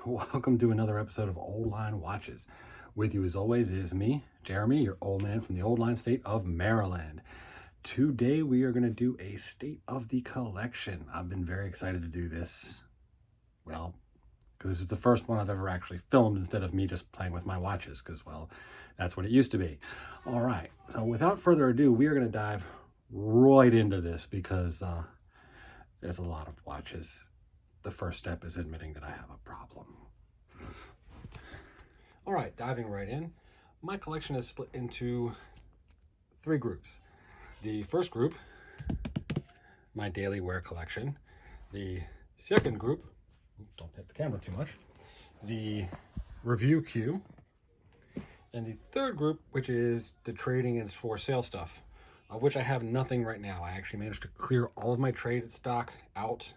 Welcome to another episode of Old Line Watches. With you as always is me, Jeremy, your old man from the old line state of Maryland. Today we are going to do a state of the collection. I've been very excited to do this. Well, because this is the first one I've ever actually filmed instead of me just playing with my watches, because, well, that's what it used to be. All right, so without further ado, we are going to dive right into this because there's a lot of watches. The first step is admitting that I have a problem. All right, diving right in. My collection is split into three groups. The first group, my daily wear collection. The second group, don't hit the camera too much, the review queue. And the third group, which is the trading and for sale stuff, of which I have nothing right now. I actually managed to clear all of my traded stock out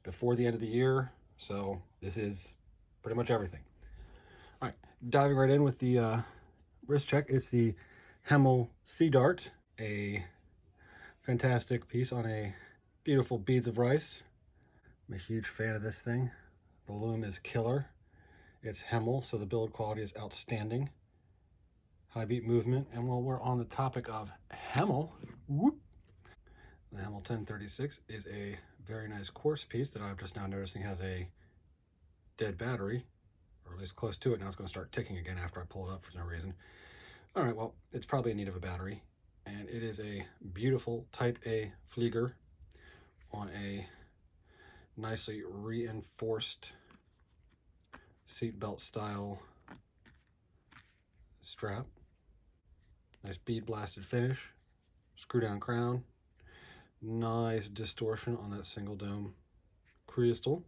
before the end of the year, so this is pretty much everything. All right, diving right in with the wrist check. It's the Hemel C Dart, a fantastic piece on a beautiful beads of rice. I'm a huge fan of this thing. The loom is killer. It's Hemel, so the build quality is outstanding. High beat movement, and while we're on the topic of Hemel, the Hemel 1036 is a very nice quartz piece that I'm just now noticing has a dead battery, or at least close to it. Now it's going to start ticking again after I pull it up for no reason. All right, well, it's probably in need of a battery, and it is a beautiful Type A Flieger on a nicely reinforced seatbelt style strap. Nice bead blasted finish, screw down crown. Nice distortion on that single dome crystal.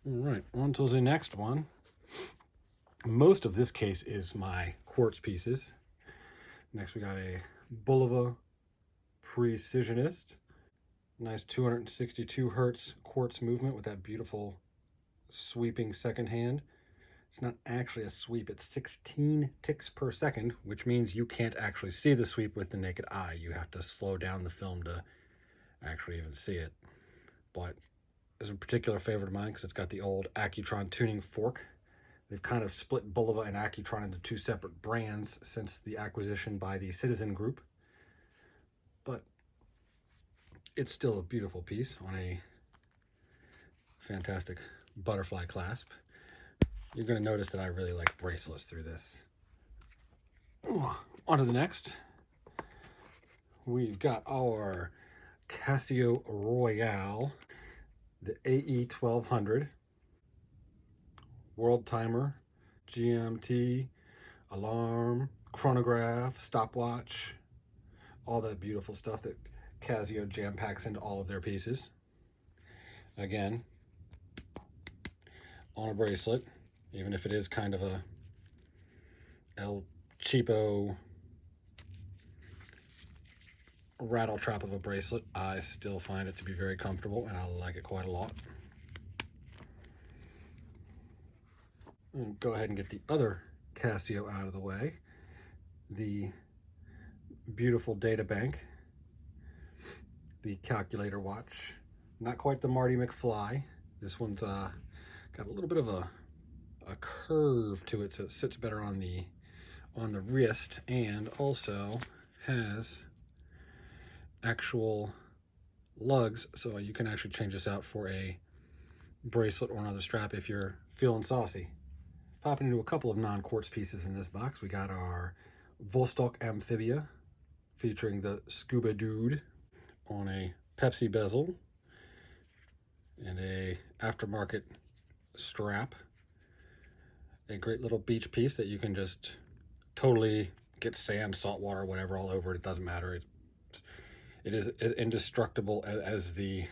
All right, on to the next one. Most of this case is my quartz pieces. Next we got a Bulova Precisionist. Nice 262 hertz quartz movement with that beautiful sweeping second hand. It's not actually a sweep, it's 16 ticks per second, which means you can't actually see the sweep with the naked eye. You have to slow down the film to actually even see it. But it's a particular favorite of mine because it's got the old Accutron tuning fork. They've kind of split Bulova and Accutron into two separate brands since the acquisition by the Citizen Group. But it's still a beautiful piece on a fantastic butterfly clasp. You're going to notice that I really like bracelets through this. On to the next. We've got our Casio Royale, the AE 1200, World Timer, GMT, alarm, chronograph, stopwatch, all that beautiful stuff that Casio jam packs into all of their pieces. Again, on a bracelet. Even if it is kind of a El Cheapo rattle trap of a bracelet, I still find it to be very comfortable and I like it quite a lot. Go ahead and get the other Casio out of the way. The beautiful data bank, the calculator watch. Not quite the Marty McFly. This one's got a little bit of a curve to it, so it sits better on the wrist, and also has actual lugs, so you can actually change this out for a bracelet or another strap if you're feeling saucy. Popping into a couple of non-quartz pieces in this box, we got our Vostok Amphibia featuring the Scuba Dude on a Pepsi bezel and a aftermarket strap. A great little beach piece that you can just totally get sand, salt water, whatever all over it. It doesn't matter. It is as indestructible as the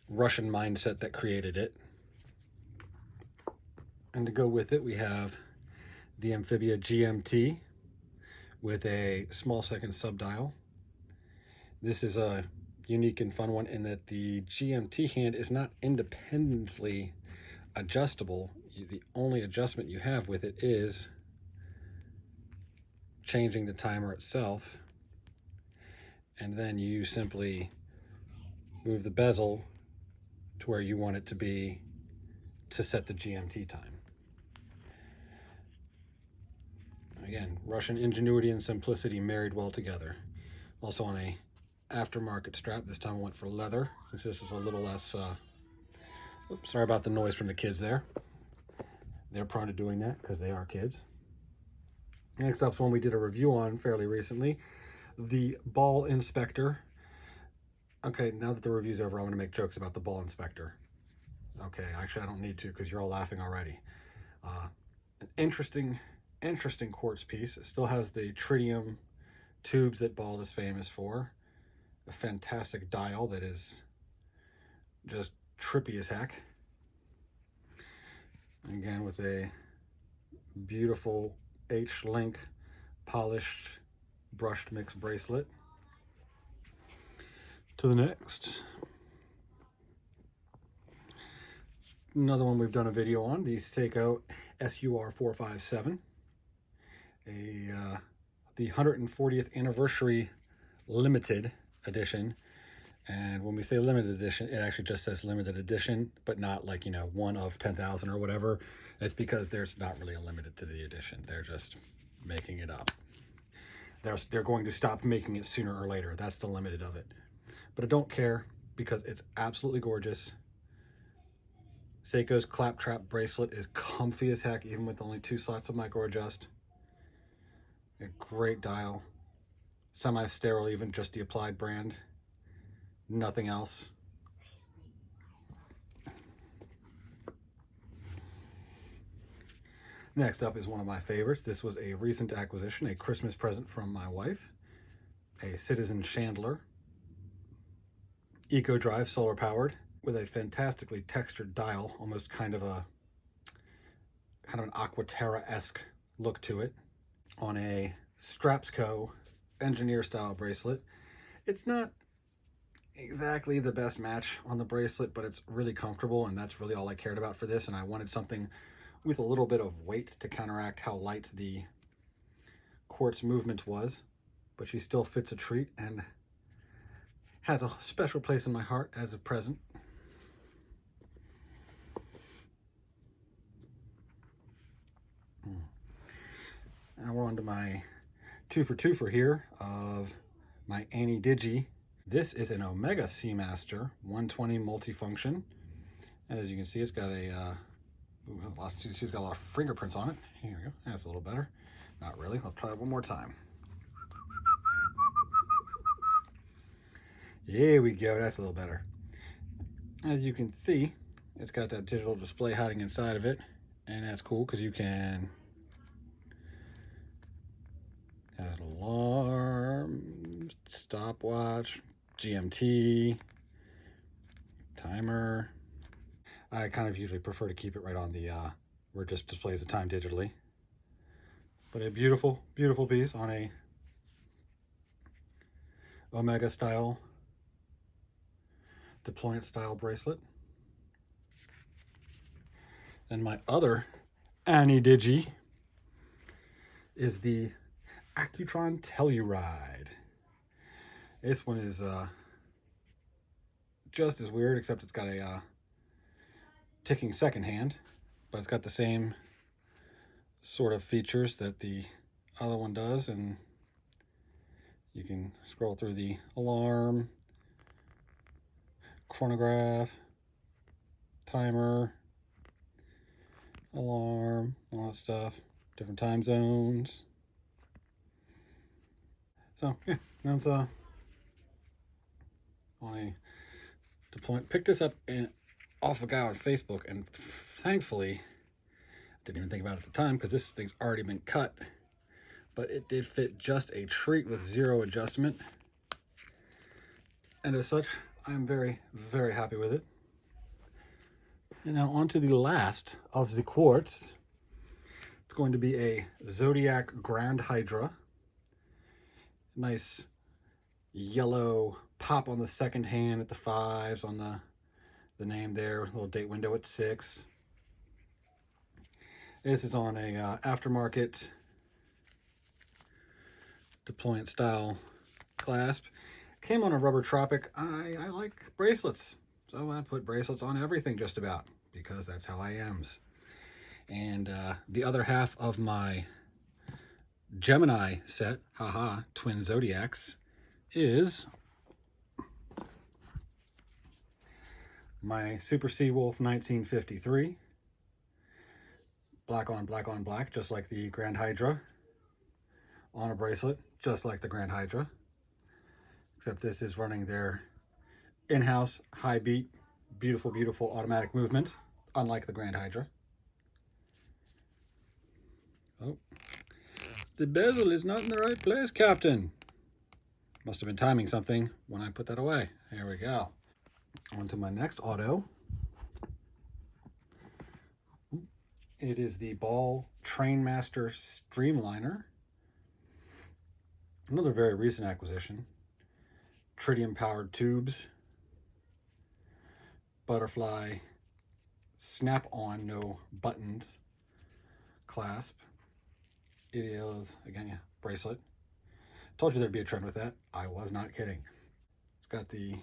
Russian mindset that created it. And to go with it, we have the Amphibia Gmt with a small second subdial. This is a unique and fun one in that the GMT hand is not independently adjustable. The only adjustment you have with it is changing the timer itself, and then you simply move the bezel to where you want it to be to set the GMT time. Again, Russian ingenuity and simplicity married well together. Also on a aftermarket strap. This time I went for leather, since this is a little less, oops, sorry about the noise from the kids there. They're prone to doing that because they are kids. Next up is one we did a review on fairly recently, the Ball Inspector. Okay, now that the review's over, I'm going to make jokes about the Ball Inspector. Okay, actually I don't need to because you're all laughing already. An interesting quartz piece. It still has the tritium tubes that Ball is famous for. A fantastic dial that is just trippy as heck. Again, with a beautiful H-link polished brushed mix bracelet. To the next. Another one we've done a video on, the Seiko SUR457. The 140th anniversary limited edition. And when we say limited edition, it actually just says limited edition, but not like, you know, one of 10,000 or whatever. It's because there's not really a limit to the edition. They're just making it up. They're going to stop making it sooner or later. That's the limited of it. But I don't care because it's absolutely gorgeous. Seiko's claptrap bracelet is comfy as heck, even with only 2 slots of micro adjust. A great dial. Semi-sterile, even just the applied brand. Nothing else. Next up is one of my favorites. This was a recent acquisition, a Christmas present from my wife. A Citizen Chandler. Eco Drive, solar powered, with a fantastically textured dial, almost kind of an Aquaterra-esque look to it, on a Strapsco engineer style bracelet. It's not exactly the best match on the bracelet, but it's really comfortable, and that's really all I cared about for this. And I wanted something with a little bit of weight to counteract how light the quartz movement was, but she still fits a treat and has a special place in my heart as a present. Now we're on to my 2 for here of my Annie Digi. This is an Omega Seamaster 120 multifunction. As you can see, it's got she's got a lot of fingerprints on it. Here we go. That's a little better. Not really. I'll try it one more time. There we go. That's a little better. As you can see, it's got that digital display hiding inside of it, and that's cool because you can have an alarm, stopwatch, GMT, timer. I kind of usually prefer to keep it right on the where it just displays the time digitally. But a beautiful, beautiful piece on a Omega style, deployant style bracelet. And my other Annie Digi is the Accutron Telluride. This one is just as weird, except it's got a ticking second hand, but it's got the same sort of features that the other one does, and you can scroll through the alarm, chronograph, timer, alarm, all that stuff, different time zones. So yeah, that's on a deployment. Picked this up off a guy on Facebook, and thankfully, didn't even think about it at the time because this thing's already been cut, but it did fit just a treat with 0 adjustment. And as such, I'm very, very happy with it. And now on to the last of the quartz. It's going to be a Zodiac Grand Hydra. Nice yellow pop on the second hand at the 5s, on the name there, little date window at 6. This is on a aftermarket deployant style clasp. Came on a rubber tropic. I like bracelets, So I put bracelets on everything just about, because that's how I am. And the other half of my Gemini set, haha, twin Zodiacs, is my Super Seawolf 1953. Black on black on black, just like the Grand Hydra. On a bracelet, just like the Grand Hydra. Except this is running their in-house high beat, beautiful, beautiful automatic movement, unlike the Grand Hydra. Oh, the bezel is not in the right place, Captain. Must have been timing something when I put that away. There we go. On to my next auto. It is the Ball Trainmaster Streamliner. Another very recent acquisition. Tritium powered tubes. Butterfly snap-on, no buttoned clasp. It is, again, yeah, bracelet. Told you there'd be a trend with that. I was not kidding. It's got the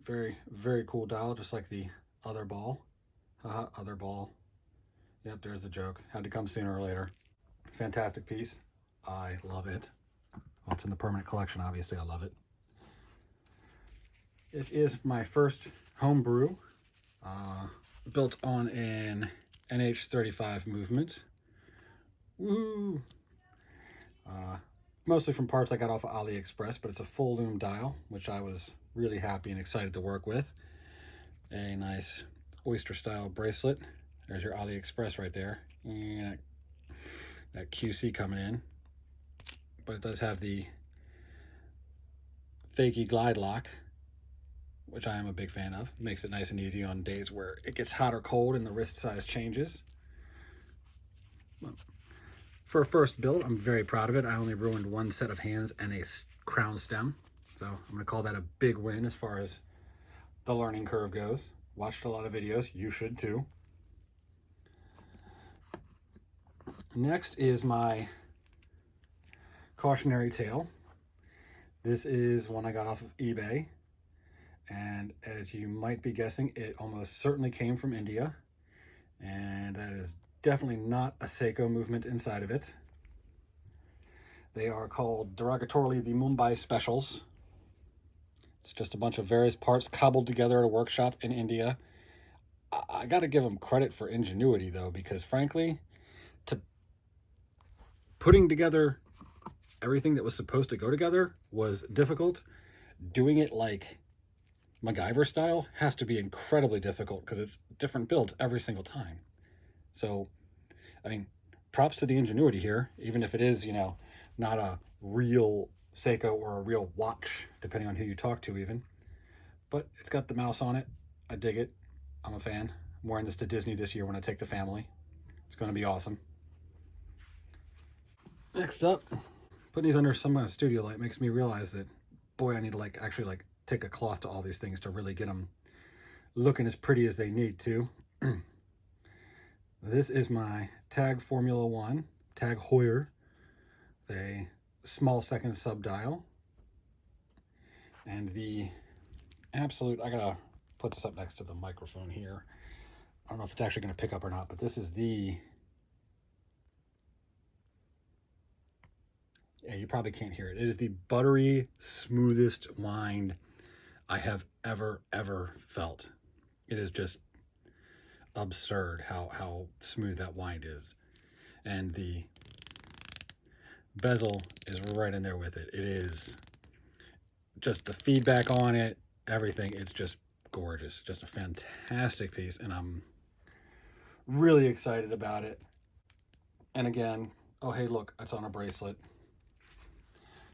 very, very cool dial, just like the other ball. Haha, other ball. Yep, there's the joke. Had to come sooner or later. Fantastic piece. I love it. Well, it's in the permanent collection, obviously. I love it. This is my first homebrew, built on an NH35 movement. Woo! Mostly from parts I got off of AliExpress, but it's a full loom dial, which I was really happy and excited to work with. A nice oyster style bracelet. There's your AliExpress right there. And that QC coming in. But it does have the fakey glide lock, which I am a big fan of. Makes it nice and easy on days where it gets hot or cold and the wrist size changes. For a first build, I'm very proud of it. I only ruined one set of hands and a crown stem. So I'm going to call that a big win as far as the learning curve goes. Watched a lot of videos. You should too. Next is my cautionary tale. This is one I got off of eBay. And as you might be guessing, it almost certainly came from India. And that is definitely not a Seiko movement inside of it. They are called derogatorily the Mumbai Specials. It's just a bunch of various parts cobbled together at a workshop in India. I got to give them credit for ingenuity, though, because frankly, to putting together everything that was supposed to go together was difficult. Doing it like MacGyver style has to be incredibly difficult because it's different builds every single time. So, I mean, props to the ingenuity here, even if it is, you know, not a real Seiko or a real watch, depending on who you talk to even. But it's got the mouse on it. I dig it. I'm a fan. I'm wearing this to Disney this year when I take the family. It's going to be awesome. Next up, putting these under some kind of studio light makes me realize that, boy, I need to actually take a cloth to all these things to really get them looking as pretty as they need to. This is my Tag Formula 1, Tag Heuer, with a small second sub dial. And the absolute, I gotta put this up next to the microphone here. I don't know if it's actually gonna pick up or not, but this is the, yeah, you probably can't hear it. It is the buttery, smoothest wind I have ever felt. It is just absurd how smooth that wind is. And the bezel is right in there with it. It is just the feedback on it, everything. It's just gorgeous. Just a fantastic piece, and I'm really excited about it. And again, oh hey, look, it's on a bracelet.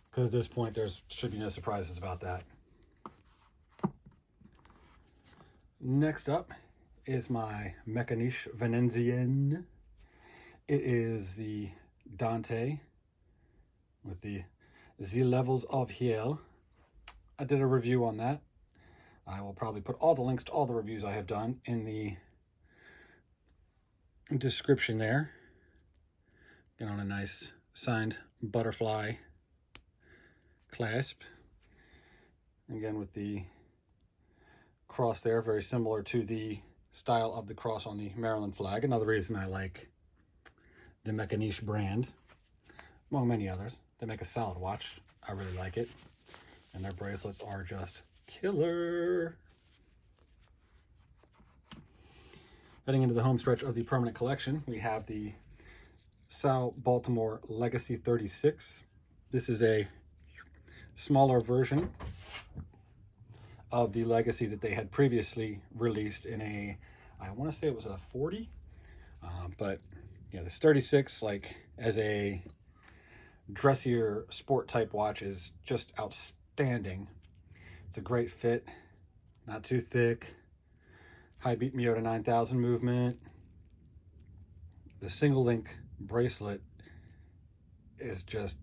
Because at this point, there should be no surprises about that. Next up is my Mécaniche Vénézienne. It is the Dante with the levels of Hell. I did a review on that. I will probably put all the links to all the reviews I have done in the description there. Get on a nice signed butterfly clasp. Again with the cross there, very similar to the style of the cross on the Maryland flag. Another reason I like the Mechaniche brand, among many others. They make a solid watch. I really like it. And their bracelets are just killer. Heading into the home stretch of the permanent collection, we have the Sao Baltimore Legacy 36. This is a smaller version of the Legacy that they had previously released in a, I want to say it was a 40, but yeah, this 36, like as a dressier sport type watch, is just outstanding. It's a great fit, not too thick, high beat Miyota 9000 movement. The single link bracelet is just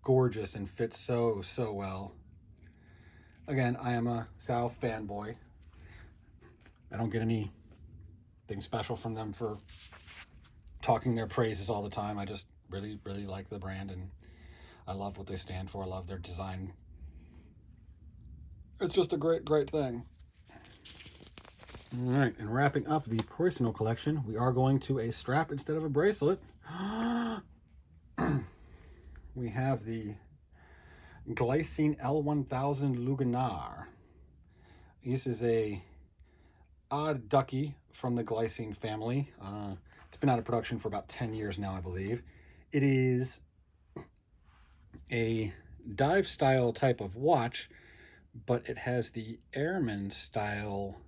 gorgeous and fits so well. Again, I am a Sao fanboy. I don't get anything special from them for talking their praises all the time. I just really like the brand, and I love what they stand for. I love their design. It's just a great thing. All right, and wrapping up the personal collection, we are going to a strap instead of a bracelet. We have the Glycine L1000 Luganar. This is a odd ducky from the Glycine family. It's been out of production for about 10 years now, I believe. It is a dive style type of watch, but it has the airman style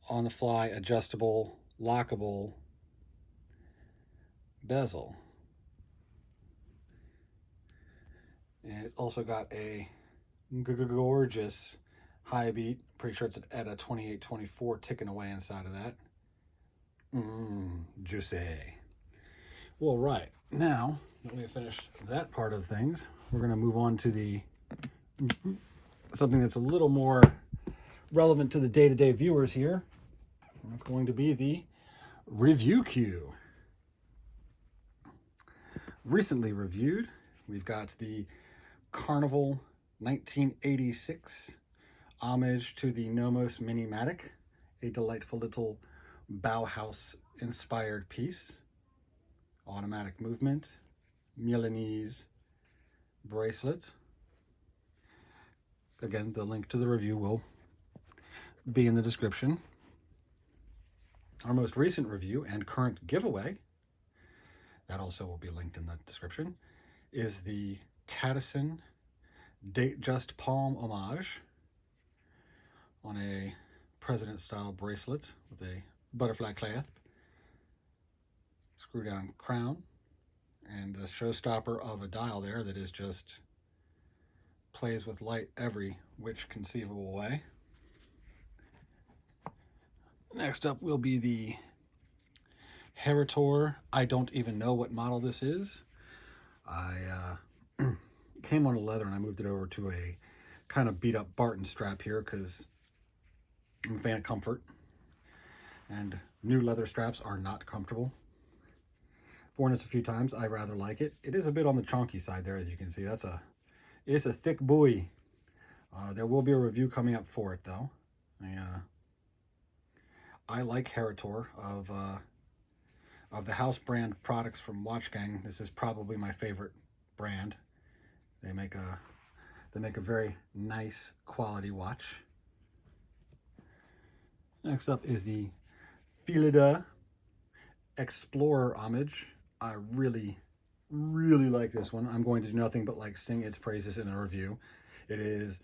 on the fly, adjustable, lockable bezel. And it's also got a gorgeous high beat. Pretty sure it's at a 2824 ticking away inside of that. Juicy. Well, right. Now, let me finish that part of things. We're going to move on to the something that's a little more relevant to the day-to-day viewers here. And it's going to be the review queue. Recently reviewed, we've got the Carnival 1986 homage to the Nomos Minimatic, a delightful little Bauhaus-inspired piece. Automatic movement, Milanese bracelet. Again, the link to the review will be in the description. Our most recent review and current giveaway, that also will be linked in the description, is the Cadison Date Just Palm Homage on a president style bracelet with a butterfly clasp, screw down crown, and the showstopper of a dial there that is just plays with light every which conceivable way. Next up will be the Heritor. I don't even know what model this is. I came on a leather and I moved it over to a kind of beat up Barton strap here because I'm a fan of comfort, and new leather straps are not comfortable. I've worn this a few times. I rather like it. It is a bit on the chunky side there, as you can see. It's a thick buoy. There will be a review coming up for it though. I like Heritor of the house brand products from Watch Gang. This is probably my favorite brand. They make a very nice quality watch. Next up is the Filida Explorer homage. I really like this one. I'm going to do nothing but like sing its praises in a review. It is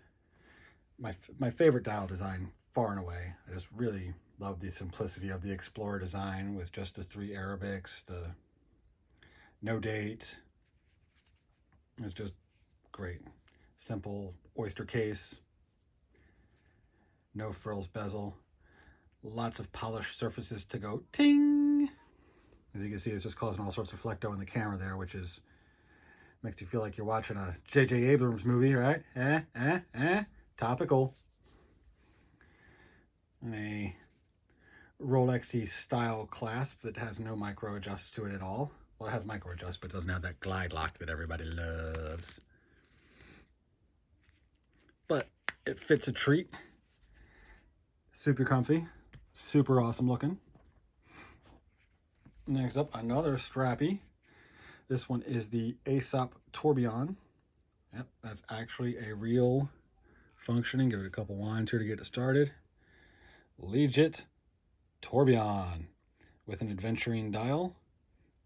my favorite dial design far and away. I just really love the simplicity of the Explorer design with just the 3 Arabics, the no date. It's just great. Simple oyster case, no frills bezel, lots of polished surfaces to go ting. As you can see, it's just causing all sorts of flecto in the camera there, which makes you feel like you're watching a J.J. Abrams movie, right? Topical. And a Rolexy style clasp that has no micro adjusts to it at all. Well, it has micro adjusts, but doesn't have that glide lock that everybody loves. But It fits a treat. Super comfy, super awesome looking. Next up, another strappy. This one is the Aesop Tourbillon. Yep, that's actually a real functioning. Give it a couple winds here to get it started. Legit tourbillon with an adventuring dial.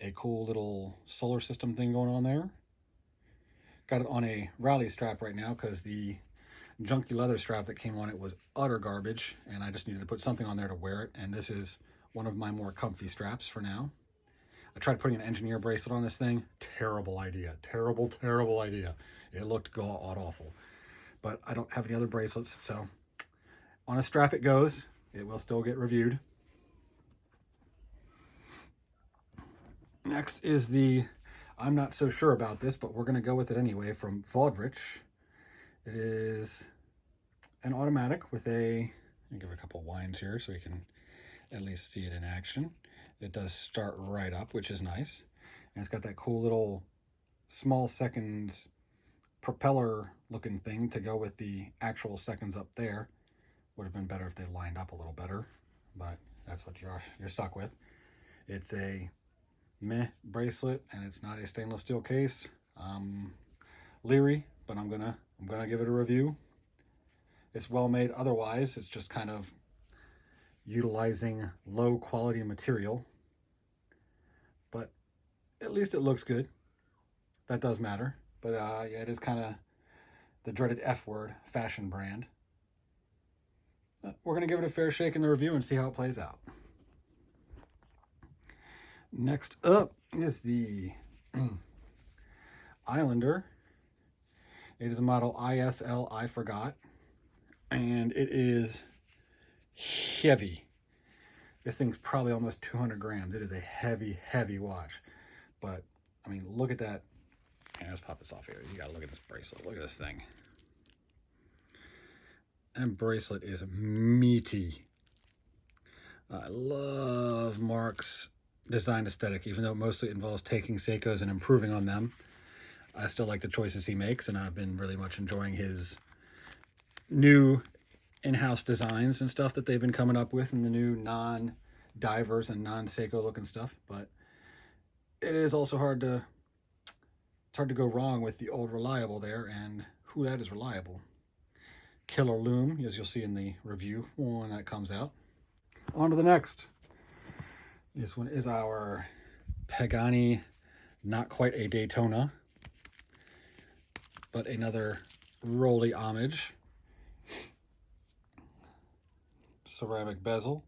A cool little solar system thing going on there. Got it on a rally strap right now because the junky leather strap that came on it was utter garbage, and I just needed to put something on there to wear it, and this is one of my more comfy straps for now. I tried putting an engineer bracelet on this thing. Terrible idea. Terrible, terrible idea. It looked god-awful. But I don't have any other bracelets, so on a strap it goes. It will still get reviewed. Next is the, I'm not so sure about this, but we're going to go with it anyway, from Vodrich. It is an automatic with a, I'll give it a couple of winds here so we can at least see it in action. It does start right up, which is nice. And it's got that cool little small seconds propeller looking thing to go with the actual seconds up there. Would have been better if they lined up a little better, but that's what you're stuck with. It's a meh bracelet, and it's not a stainless steel case. Leery, but I'm gonna give it a review. It's well made otherwise. It's just kind of utilizing low quality material, but at least it looks good. That does matter. But yeah, it is kind of the dreaded F word, fashion brand. We're going to give it a fair shake in the review and see how it plays out. Next up is the Islander. It is a model ISL I forgot, and it is heavy. This thing's probably almost 200 grams. It is a heavy, heavy watch. But, I mean, look at that. Let's pop this off here. You gotta look at this bracelet. Look at this thing. That bracelet is meaty. I love Mark's design aesthetic, even though it mostly involves taking Seikos and improving on them. I still like the choices he makes, and I've been really much enjoying his new in-house designs and stuff that they've been coming up with, and the new non-divers and non-Seiko looking stuff. But it is also hard to go wrong with the old reliable there, and who that is reliable. Killer Loom, as you'll see in the review when that comes out. On to the next. This one is our Pagani, not quite a Daytona, but another Rolly Homage. Ceramic bezel.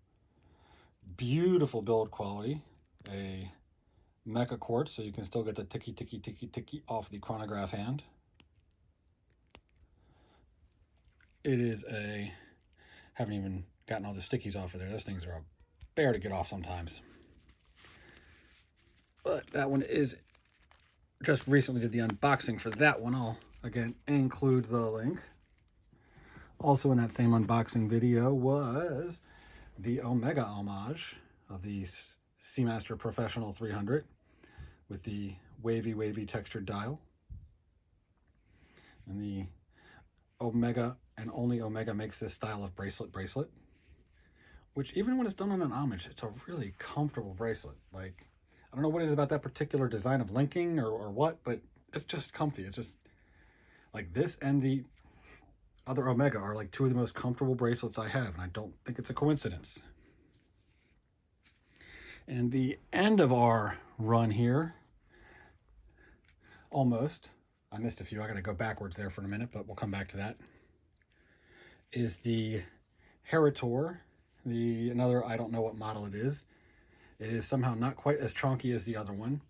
Beautiful build quality. A mecha quartz, so you can still get the ticky, ticky, ticky, ticky off the chronograph hand. It is a, haven't even gotten all the stickies off of there. Those things are a bear to get off sometimes. But that one is, just recently did the unboxing for that one. I'll, again, include the link. Also in that same unboxing video was the Omega homage of the Seamaster Professional 300 with the wavy textured dial. And the Omega, and only Omega, makes this style of bracelet, which even when it's done on an homage, it's a really comfortable bracelet. Like, I don't know what it is about that particular design of linking or what, but it's just comfy. It's just like this, and the other Omega are like two of the most comfortable bracelets I have, and I don't think it's a coincidence. And the end of our run here, almost, I missed a few, I gotta go backwards there for a minute, but we'll come back to that, is the Heritor, another, I don't know what model it is. It is somehow not quite as chunky as the other one,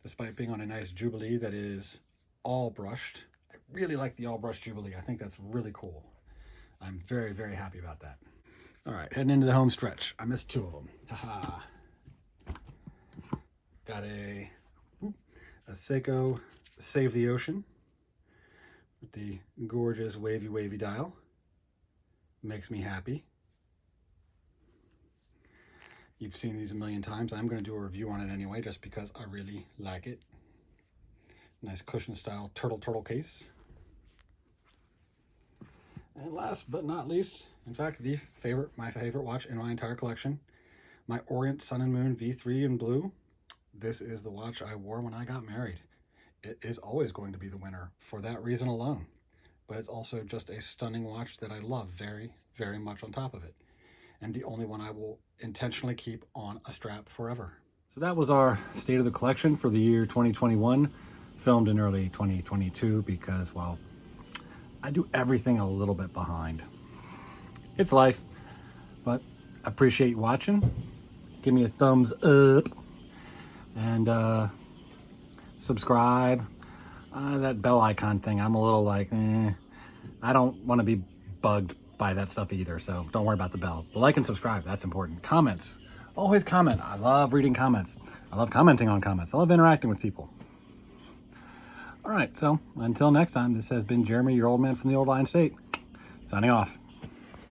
despite being on a nice Jubilee that is all brushed. I really like the all brushed Jubilee. I think that's really cool. I'm very, very happy about that. All right, heading into the home stretch. I missed two of them. Haha. Got a Seiko Save the Ocean with the gorgeous wavy dial. Makes me happy. You've seen these a million times. I'm going to do a review on it anyway, just because I really like it. Nice cushion style turtle case. And last but not least, in fact, my favorite watch in my entire collection, my Orient Sun and Moon V3 in blue. This is the watch I wore when I got married. It is always going to be the winner for that reason alone. But it's also just a stunning watch that I love very, very much on top of it. And the only one I will intentionally keep on a strap forever. So that was our state of the collection for the year 2021, filmed in early 2022 because, well, I do everything a little bit behind. It's life, but I appreciate you watching. Give me a thumbs up and subscribe. That bell icon thing, I'm a little like, I don't want to be bugged by that stuff either, so don't worry about the bell. But like and subscribe, that's important. Comments, always comment. I love reading comments. I love commenting on comments. I love interacting with people. All right, so until next time, this has been Jeremy, your old man from the Old Lion State, signing off.